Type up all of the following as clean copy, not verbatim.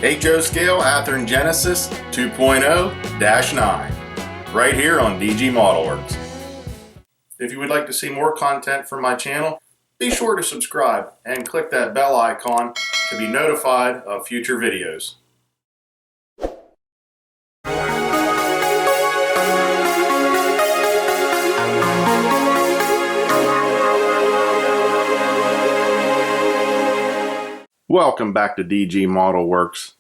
HO scale Athearn Genesis 2.0-9, right here on DG Modelworks. If you would like to see more content from my channel, be sure to subscribe and click that bell icon to be notified of future videos. Welcome back to DG Modelworks.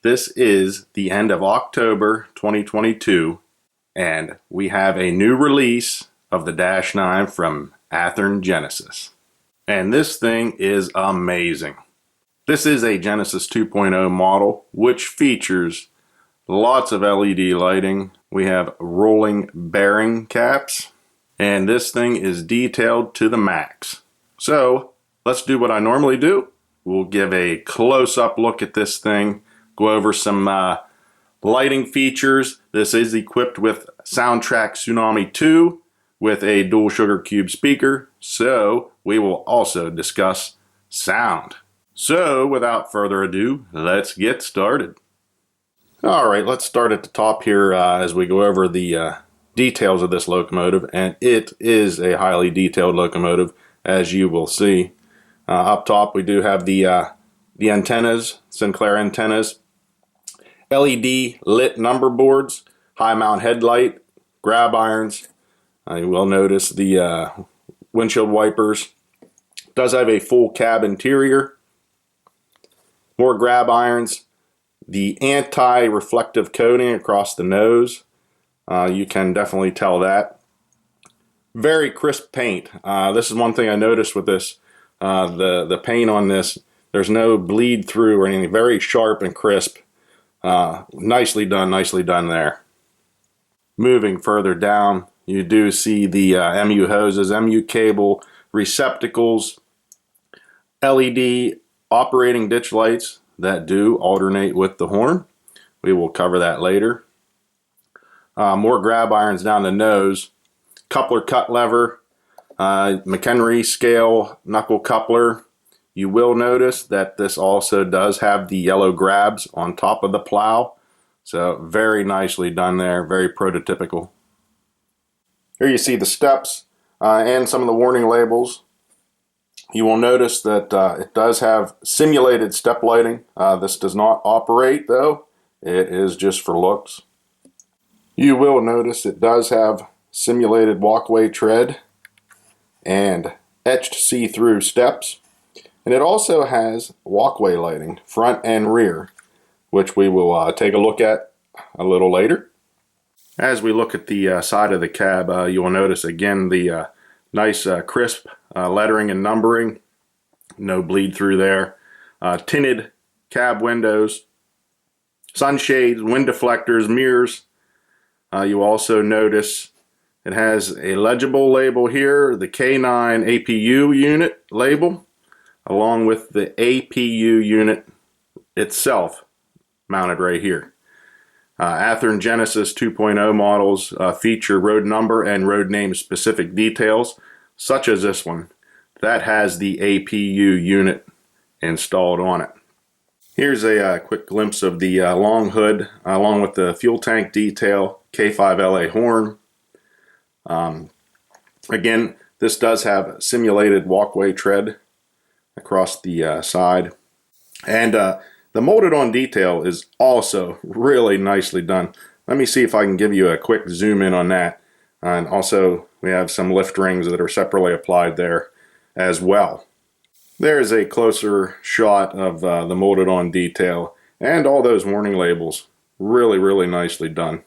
This is the end of October 2022, and we have a new release of the Dash 9 from Athearn Genesis. And this thing is amazing. This is a Genesis 2.0 model, which features lots of LED lighting. We have rolling bearing caps, and this thing is detailed to the max. So let's do what I normally do. We'll give a close-up look at this thing, go over some lighting features. This is equipped with Soundtraxx Tsunami 2 with a dual sugar cube speaker, so we will also discuss sound. So without further ado, let's get started. Alright, let's start at the top here as we go over the details of this locomotive, and it is a highly detailed locomotive, as you will see. Up top we do have the antennas, Sinclair antennas, LED lit number boards, high mount headlight, grab irons. You will notice the windshield wipers. It does have a full cab interior, more grab irons, the anti-reflective coating across the nose. You can definitely tell that. Very crisp paint. This is one thing I noticed with this. The paint on this, there's no bleed through or anything. Very sharp and crisp. Nicely done there. Moving further down, you do see the MU hoses, MU cable, receptacles, LED operating ditch lights that do alternate with the horn. We will cover that later. More grab irons down the nose, coupler cut lever, McHenry scale knuckle coupler. You will notice that this also does have the yellow grabs on top of the plow, so very nicely done there, very prototypical. Here you see the steps and some of the warning labels. You will notice that it does have simulated step lighting. This does not operate though, it is just for looks. You will notice it does have simulated walkway tread and etched see-through steps, and it also has walkway lighting front and rear, which we will take a look at a little later. As we look at the side of the cab, you will notice again the nice crisp lettering and numbering, no bleed through there, tinted cab windows, sunshades, wind deflectors, mirrors. You also notice it has a legible label here, the K9 APU unit label, along with the APU unit itself mounted right here. Athearn Genesis 2.0 models feature road number and road name specific details, such as this one, that has the APU unit installed on it. Here's a quick glimpse of the long hood, along with the fuel tank detail, K5LA horn. Again, this does have simulated walkway tread across the side, and the molded on detail is also really nicely done. Let me see if I can give you a quick zoom in on that, and also we have some lift rings that are separately applied there as well. There's a closer shot of the molded on detail and all those warning labels. Really nicely done.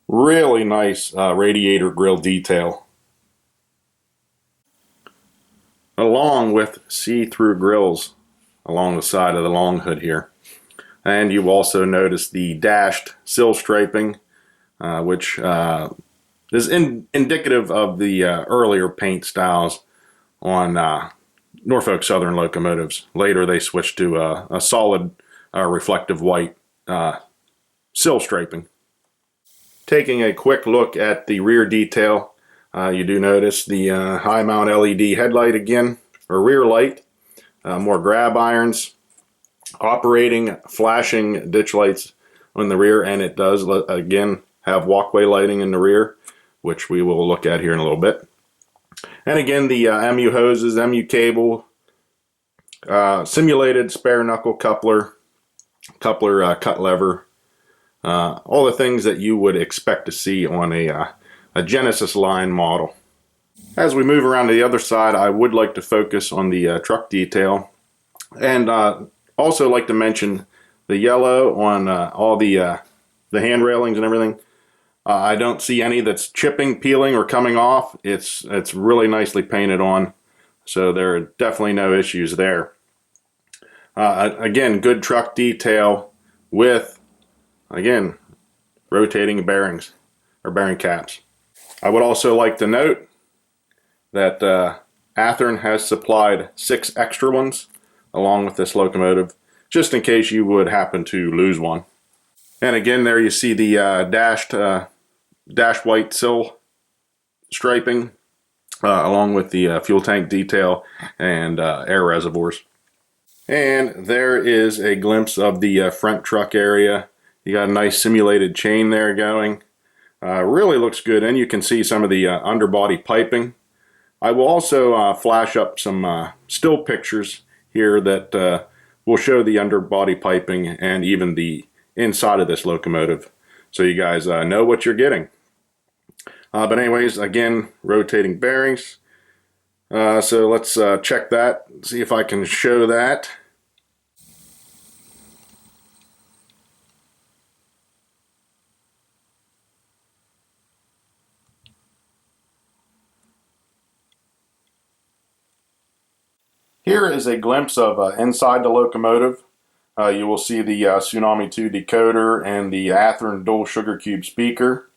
Really nice radiator grille detail, along with see-through grills along the side of the long hood here. And you also notice the dashed sill striping, which is indicative of the earlier paint styles on Norfolk Southern locomotives. Later they switched to a solid reflective white sill striping. Taking a quick look at the rear detail, you do notice the high mount LED headlight again, or rear light, more grab irons, operating flashing ditch lights on the rear, and it does again have walkway lighting in the rear, which we will look at here in a little bit. And again, the MU hoses, MU cable, simulated spare knuckle coupler cut lever, all the things that you would expect to see on a Genesis line model. As we move around to the other side, I would like to focus on the truck detail, and also like to mention the yellow on all the hand railings and everything. I don't see any that's chipping, peeling, or coming off. It's really nicely painted on, so there are definitely no issues there. Again, good truck detail with, again, rotating bearings or bearing caps. I would also like to note that Athearn has supplied 6 extra ones along with this locomotive, just in case you would happen to lose one. And again, there you see the dash white sill striping, along with the fuel tank detail and air reservoirs. And there is a glimpse of the front truck area. You got a nice simulated chain there going. Really looks good, and you can see some of the underbody piping. I will also flash up some still pictures here that will show the underbody piping and even the inside of this locomotive, so you guys know what you're getting. But anyways, again, rotating bearings. So let's check that, see if I can show that. Here is a glimpse of inside the locomotive. You will see the Tsunami 2 decoder and the Athearn dual sugar cube speaker.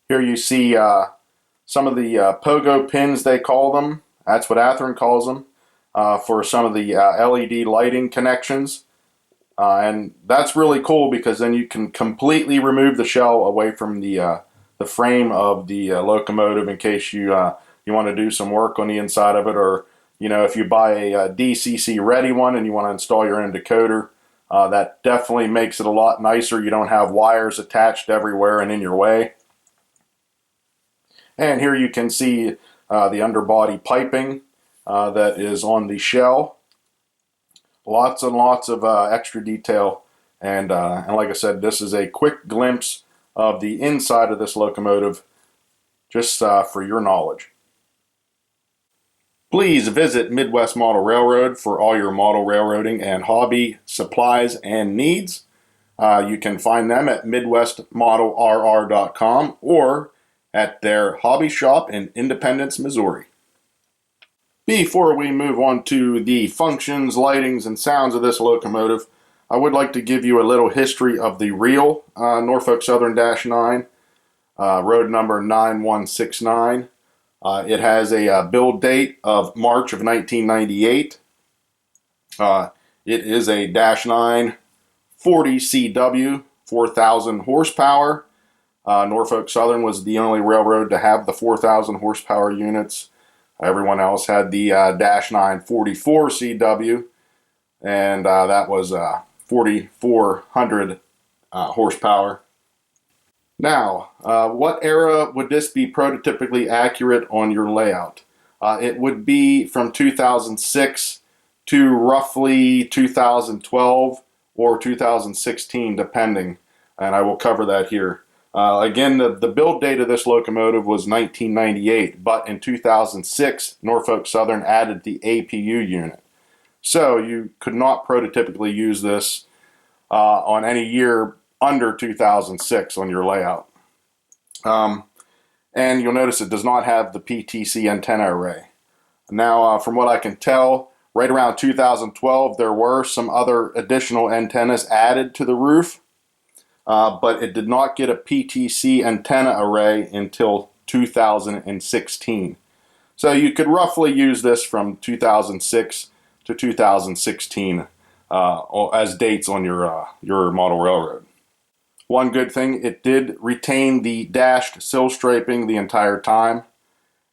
Here you see some of the pogo pins, they call them. That's what Athearn calls them, for some of the LED lighting connections. And that's really cool because then you can completely remove the shell away from the frame of the locomotive in case you want to do some work on the inside of it, or if you buy a DCC ready one and you want to install your own decoder, that definitely makes it a lot nicer. You don't have wires attached everywhere and in your way. And here you can see the underbody piping that is on the shell. Lots and lots of extra detail, and like I said, this is a quick glimpse of the inside of this locomotive, just for your knowledge. Please visit Midwest Model Railroad for all your model railroading and hobby supplies and needs. You can find them at midwestmodelrr.com or at their hobby shop in Independence, Missouri. Before we move on to the functions, lightings, and sounds of this locomotive, I would like to give you a little history of the real Norfolk Southern Dash 9, road number 9169. It has a build date of March of 1998. It is a Dash 9 40 CW, 4,000 horsepower. Norfolk Southern was the only railroad to have the 4,000 horsepower units. Everyone else had the Dash 9 44 CW, and that was 4,400 horsepower. Now, what era would this be prototypically accurate on your layout? It would be from 2006 to roughly 2012 or 2016, depending, and I will cover that here. Again, the build date of this locomotive was 1998, but in 2006, Norfolk Southern added the APU unit. So you could not prototypically use this on any year under 2006 on your layout. And you'll notice it does not have the PTC antenna array. Now, from what I can tell, right around 2012, there were some other additional antennas added to the roof. But it did not get a PTC antenna array until 2016. So you could roughly use this from 2006 to 2016 as dates on your model railroad. One good thing, it did retain the dashed sill striping the entire time.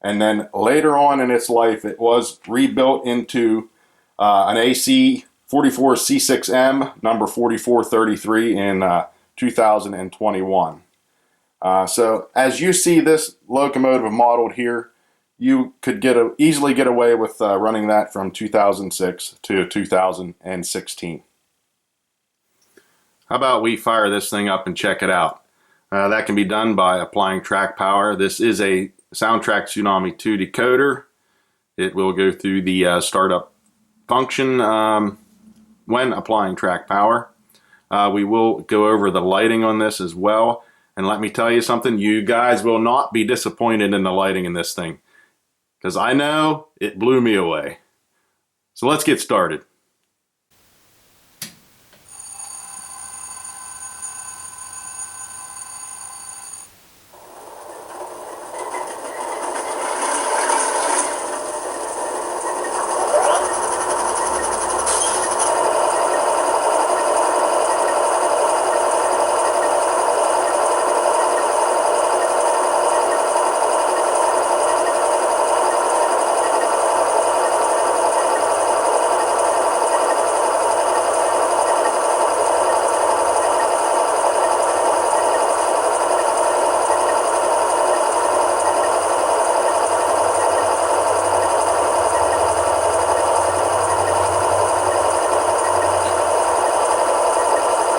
And then later on in its life, it was rebuilt into an AC 44 C6M number 4433 in 2021. So as you see this locomotive modeled here, you could easily get away with running that from 2006 to 2016. How about we fire this thing up and check it out? That can be done by applying track power. This is a Soundtraxx Tsunami 2 decoder. It will go through the startup function when applying track power. We will go over the lighting on this as well. And let me tell you something, you guys will not be disappointed in the lighting in this thing, because I know it blew me away. So let's get started.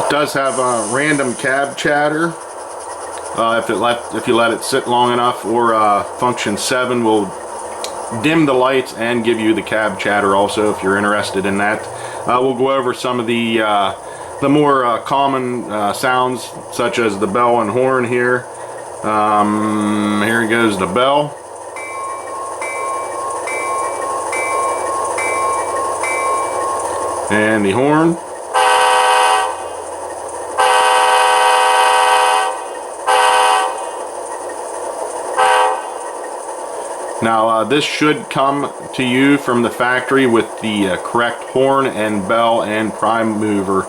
Does have a random cab chatter if you let it sit long enough, or function 7 will dim the lights and give you the cab chatter also if you're interested in that. We'll go over some of the more common sounds, such as the bell and horn here. Here goes the bell. And the horn. Now this should come to you from the factory with the correct horn and bell and prime mover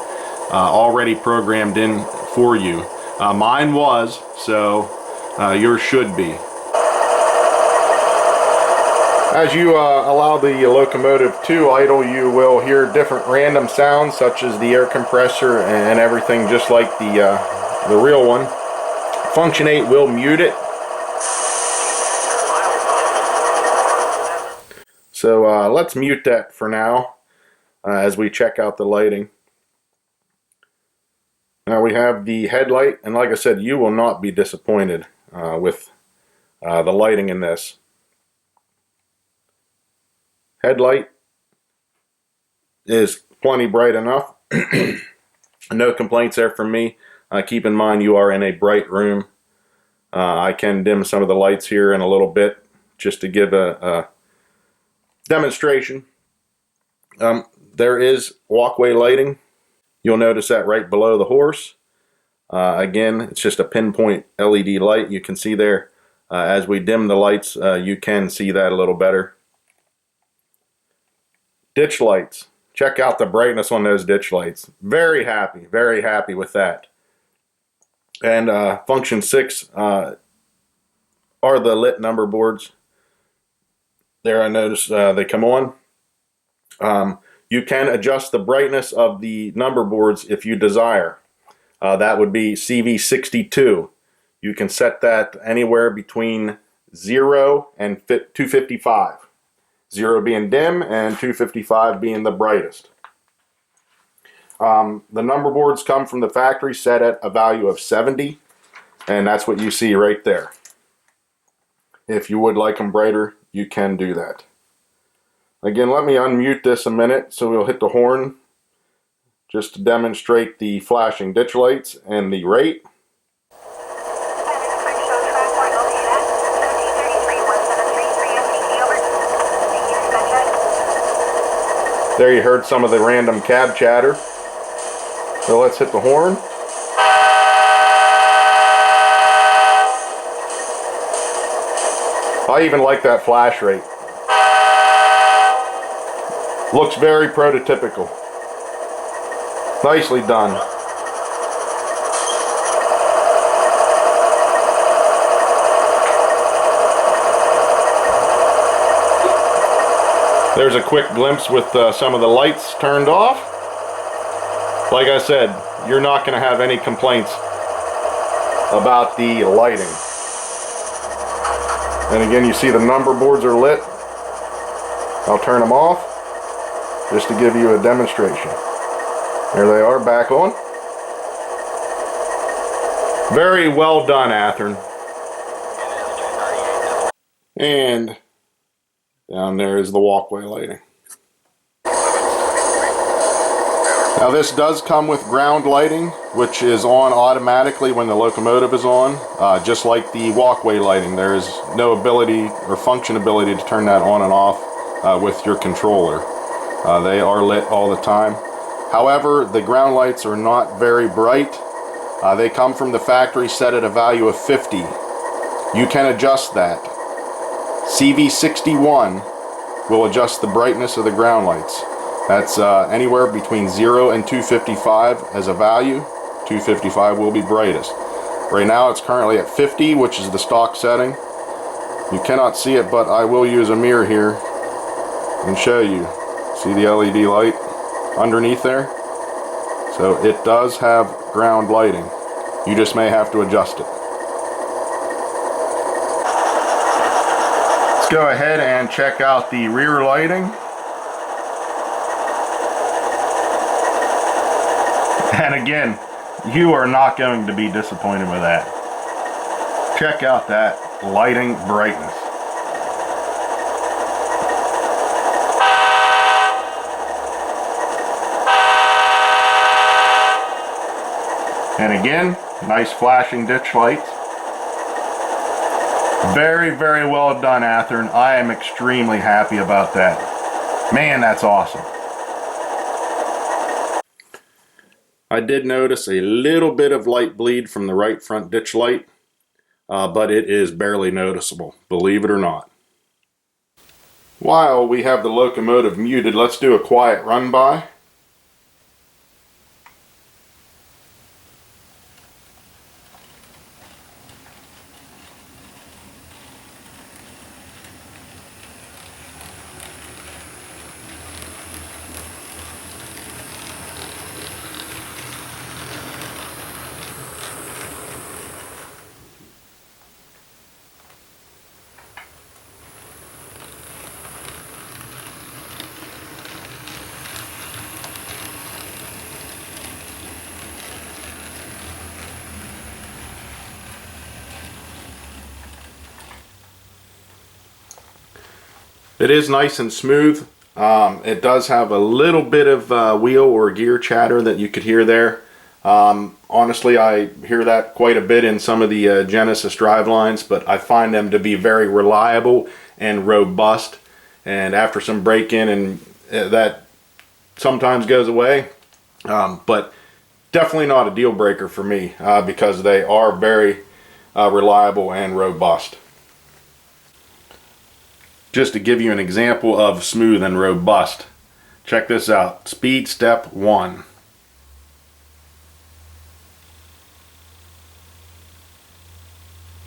already programmed in for you. Mine was, so yours should be. As you allow the locomotive to idle, you will hear different random sounds, such as the air compressor and everything, just like the real one. Function 8 will mute it. So let's mute that for now as we check out the lighting. Now we have the headlight, and like I said, you will not be disappointed with the lighting in this. Headlight is plenty bright enough. No complaints there from me. Keep in mind you are in a bright room. I can dim some of the lights here in a little bit just to give a demonstration. There is walkway lighting. You'll notice that right below the horse. Again, it's just a pinpoint LED light. You can see there as we dim the lights, you can see that a little better. Ditch lights. Check out the brightness on those ditch lights. Very happy with that. And function 6 are the lit number boards. There I notice they come on. You can adjust the brightness of the number boards if you desire. That would be CV62. You can set that anywhere between 0 and 255. 0 being dim and 255 being the brightest. The number boards come from the factory set at a value of 70, and that's what you see right there. If you would like them brighter, you can do that. Again, let me unmute this a minute, so we'll hit the horn just to demonstrate the flashing ditch lights and the rate. There you heard some of the random cab chatter. So let's hit the horn. I even like that flash rate. Looks very prototypical. Nicely done. There's a quick glimpse with some of the lights turned off. Like I said, you're not going to have any complaints about the lighting. And again, you see the number boards are lit. I'll turn them off just to give you a demonstration. There they are, back on. Very well done, Athearn. And down there is the walkway lighting. Now this does come with ground lighting, which is on automatically when the locomotive is on, just like the walkway lighting. There is no ability or function ability to turn that on and off with your controller. They are lit all the time. However, the ground lights are not very bright. They come from the factory set at a value of 50. You can adjust that. CV61 will adjust the brightness of the ground lights. That's anywhere between 0 and 255 as a value. 255 will be brightest. Right now it's currently at 50, which is the stock setting. You cannot see it, but I will use a mirror here and show you. See the LED light underneath there? So it does have ground lighting. You just may have to adjust it. Let's go ahead and check out the rear lighting. And again, you are not going to be disappointed with that. Check out that lighting brightness. And again, nice flashing ditch lights. Very, very well done, Athearn. I am extremely happy about that. Man, that's awesome. I did notice a little bit of light bleed from the right front ditch light, but it is barely noticeable, believe it or not. While we have the locomotive muted, let's do a quiet run by. It is nice and smooth. It does have a little bit of wheel or gear chatter that you could hear there. Honestly, I hear that quite a bit in some of the Genesis drivelines, but I find them to be very reliable and robust. And after some break-in, and that sometimes goes away, but definitely not a deal breaker for me because they are very reliable and robust. Just to give you an example of smooth and robust, check this out. Speed step 1.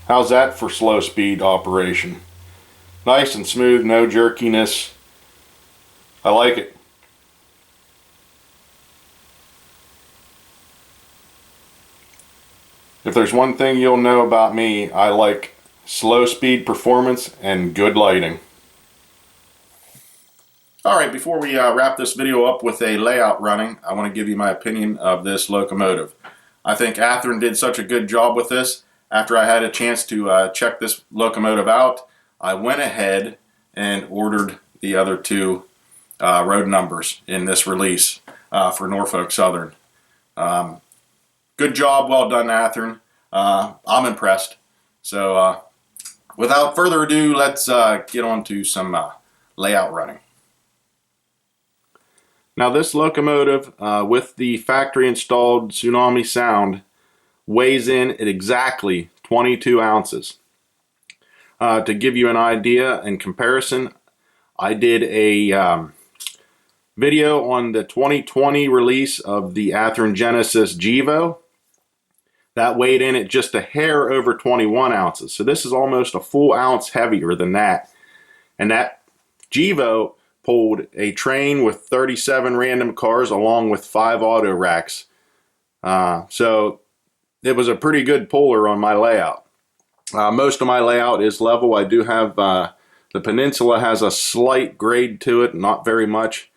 How's that for slow speed operation? Nice and smooth, no jerkiness. I like it. If there's one thing you'll know about me, I like slow speed performance and good lighting. Alright, before we wrap this video up with a layout running, I want to give you my opinion of this locomotive. I think Athearn did such a good job with this. After I had a chance to check this locomotive out, I went ahead and ordered the other two road numbers in this release for Norfolk Southern. Good job, well done, Athearn. I'm impressed. So without further ado, let's get on to some layout running. Now this locomotive with the factory installed Tsunami sound weighs in at exactly 22 ounces. To give you an idea and comparison, I did a video on the 2020 release of the Athearn Genesis Gevo. That weighed in at just a hair over 21 ounces. So this is almost a full ounce heavier than that. And that Gevo pulled a train with 37 random cars along with 5 auto racks. So it was a pretty good puller on my layout. Most of my layout is level. I do have the peninsula has a slight grade to it, not very much,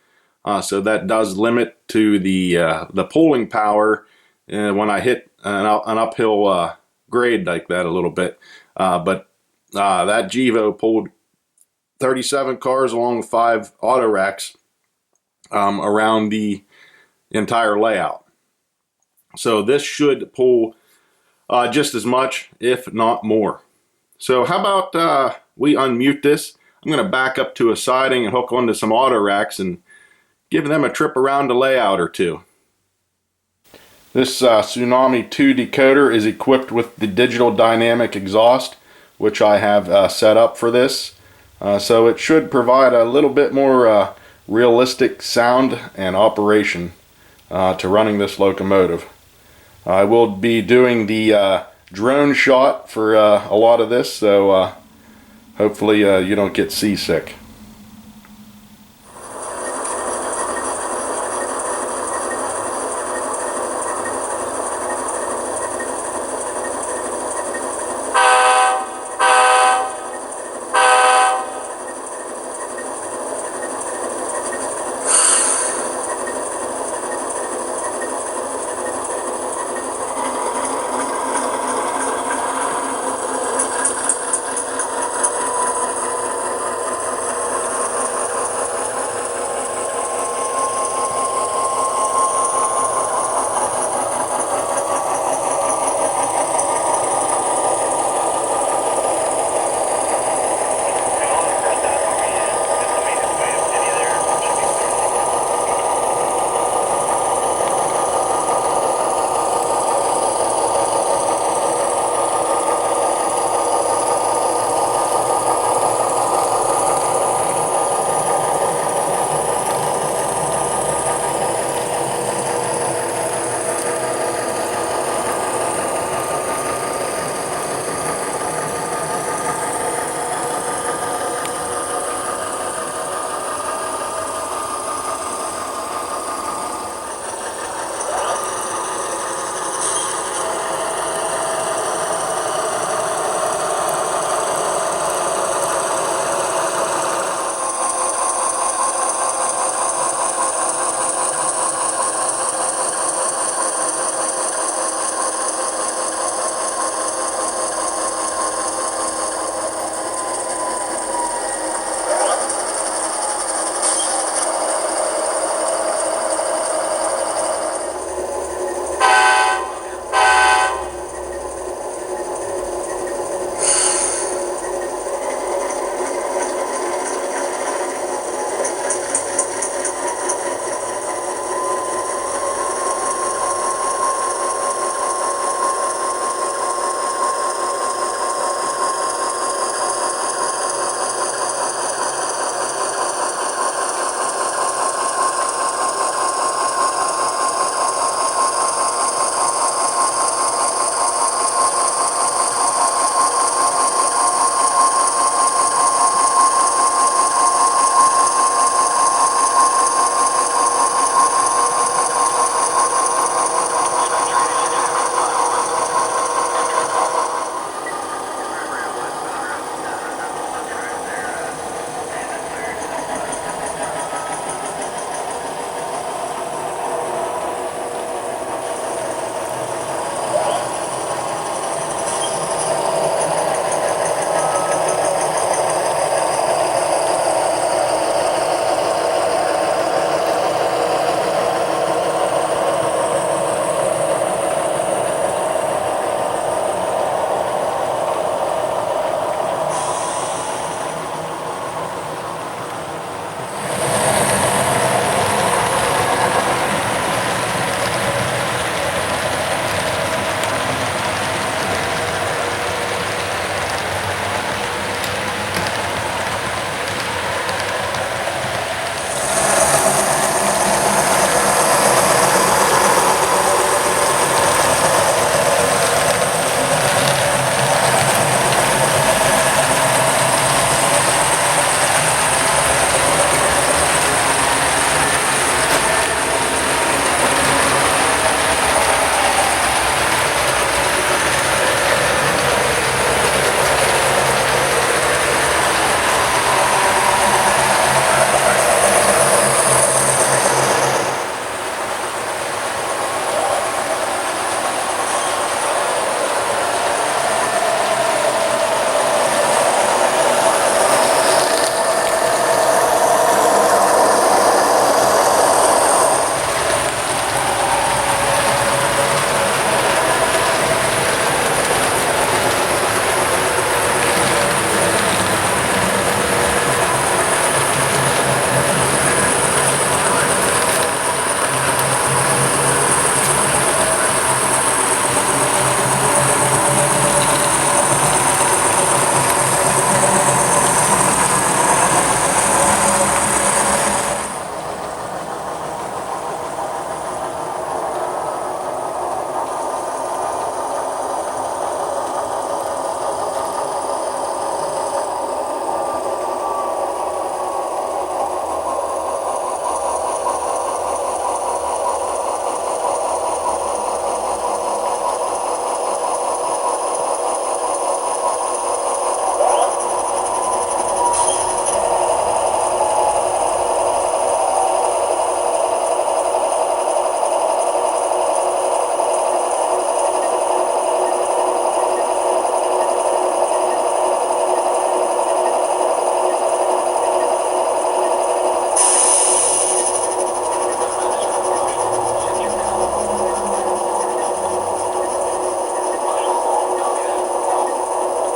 so that does limit to the pulling power when I hit an uphill grade like that a little bit. But that Gevo pulled 37 cars along with 5 auto racks around the entire layout. So this should pull just as much, if not more. So how about we unmute this? I'm going to back up to a siding and hook onto some auto racks and give them a trip around the layout or two. This Tsunami 2 decoder is equipped with the digital dynamic exhaust, which I have set up for this. So it should provide a little bit more realistic sound and operation to running this locomotive. I will be doing the drone shot for a lot of this, so hopefully you don't get seasick.